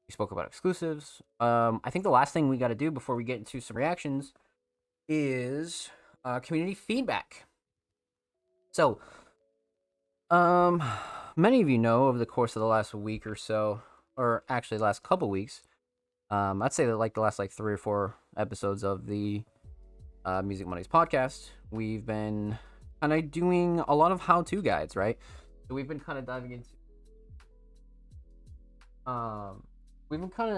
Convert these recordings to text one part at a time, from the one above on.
We spoke about exclusives. I think the last thing we got to do before we get into some reactions is community feedback. So, um, many of you know over the course of the last week or so, or actually the last couple weeks, I'd say that like the last like 3 or 4 episodes of the Music Mondays podcast, we've been kind of doing a lot of how-to guides, right? So um, we've been kind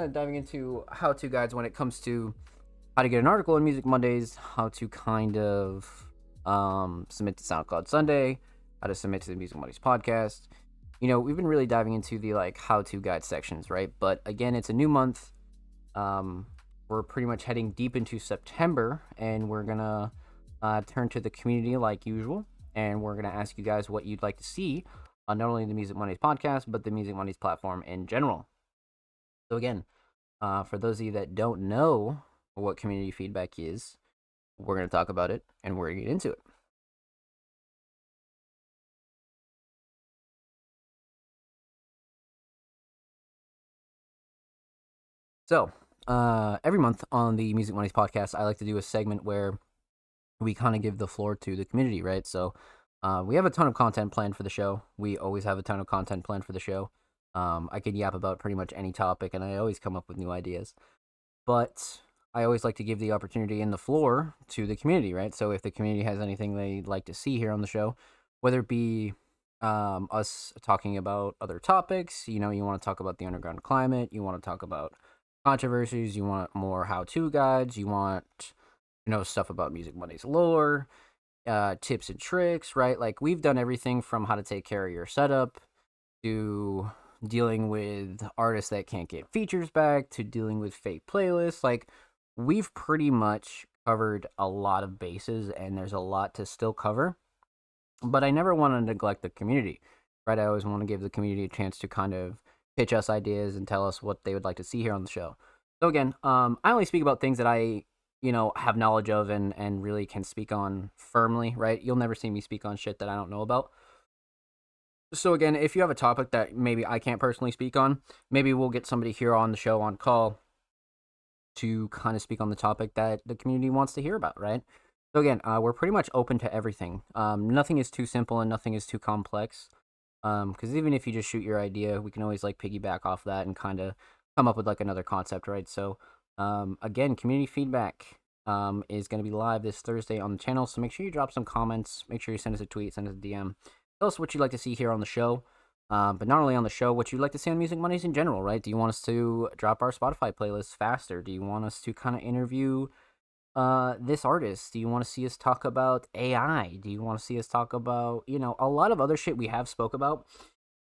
of diving into how-to guides when it comes to how to get an article in Music Mondays, how to kind of submit to SoundCloud Sunday, how to submit to the Music Mondays podcast. We've been really diving into the like how-to guide sections, right? But again, it's a new month. We're pretty much heading deep into September, and we're gonna turn to the community like usual, and we're gonna ask you guys what you'd like to see on not only the Music Mondays podcast, but the Music Mondays platform in general. So again, for those of you that don't know what community feedback is, we're going to talk about it and we're going to get into it. So, every month on the Music Mondays podcast, I like to do a segment where we kind of give the floor to the community, right? So, we have a ton of content planned for the show. We always have a ton of content planned for the show. I could yap about pretty much any topic, and I always come up with new ideas. But I always like to give the opportunity and the floor to the community, right? So if the community has anything they'd like to see here on the show, whether it be us talking about other topics, you want to talk about the underground climate, you want to talk about controversies, you want more how-to guides, you want stuff about Music Mondays lore, tips and tricks, right? Like we've done everything from how to take care of your setup to dealing with artists that can't get features back to dealing with fake playlists. Like we've pretty much covered a lot of bases and there's a lot to still cover. But I never want to neglect the community, right? I always want to give the community a chance to kind of pitch us ideas and tell us what they would like to see here on the show. So again, I only speak about things that I have knowledge of and really can speak on firmly, right? You'll never see me speak on shit that I don't know about. So again, if you have a topic that maybe I can't personally speak on, maybe we'll get somebody here on the show on call to kind of speak on the topic that the community wants to hear about, right? So again, we're pretty much open to everything. Nothing is too simple and nothing is too complex. Because even if you just shoot your idea, we can always like piggyback off that and kind of come up with like another concept, right? So again, community feedback is going to be live this Thursday on the channel. So make sure you drop some comments. Make sure you send us a tweet, send us a DM. Tell us what you'd like to see here on the show. But not only on the show, what you'd like to see on Music Mondays in general, right? Do you want us to drop our Spotify playlist faster? Do you want us to kind of interview this artist? Do you want to see us talk about AI? Do you want to see us talk about, a lot of other shit we have spoke about?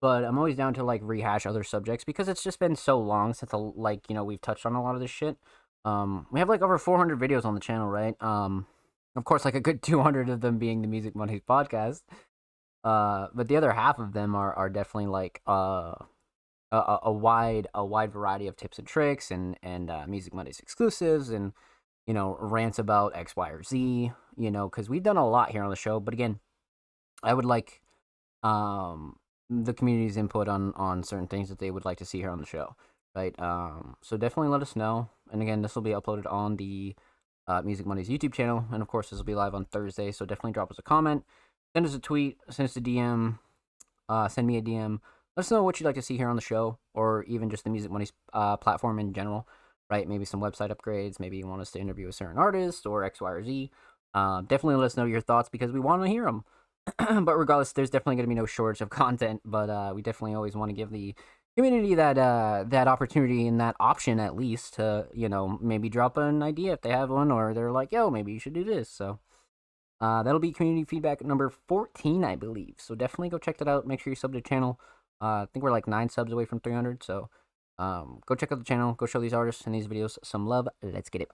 But I'm always down to like rehash other subjects because it's just been so long since we've touched on a lot of this shit. We have like over 400 videos on the channel, right? Of course, like a good 200 of them being the Music Mondays podcast. But the other half of them are definitely like a wide variety of tips and tricks and Music Mondays exclusives and rants about X, Y, or Z. Because we've done a lot here on the show. But again, I would like the community's input on certain things that they would like to see here on the show, right? So definitely let us know. And again, this will be uploaded on the Music Mondays YouTube channel, and of course, this will be live on Thursday. So definitely drop us a comment. Send us a tweet, send us a DM, send me a DM. Let us know what you'd like to see here on the show, or even just the Music Mondays platform in general, right? Maybe some website upgrades. Maybe you want us to interview a certain artist or X, Y, or Z. Definitely let us know your thoughts because we want to hear them. But regardless, there's definitely going to be no shortage of content. But we definitely always want to give the community that opportunity and that option at least to maybe drop an idea if they have one, or they're like, yo, maybe you should do this. So. That'll be community feedback number 14, I believe. So definitely go check that out. Make sure you sub to the channel. I think we're like 9 subs away from 300. So go check out the channel. Go show these artists and these videos some love. Let's get it.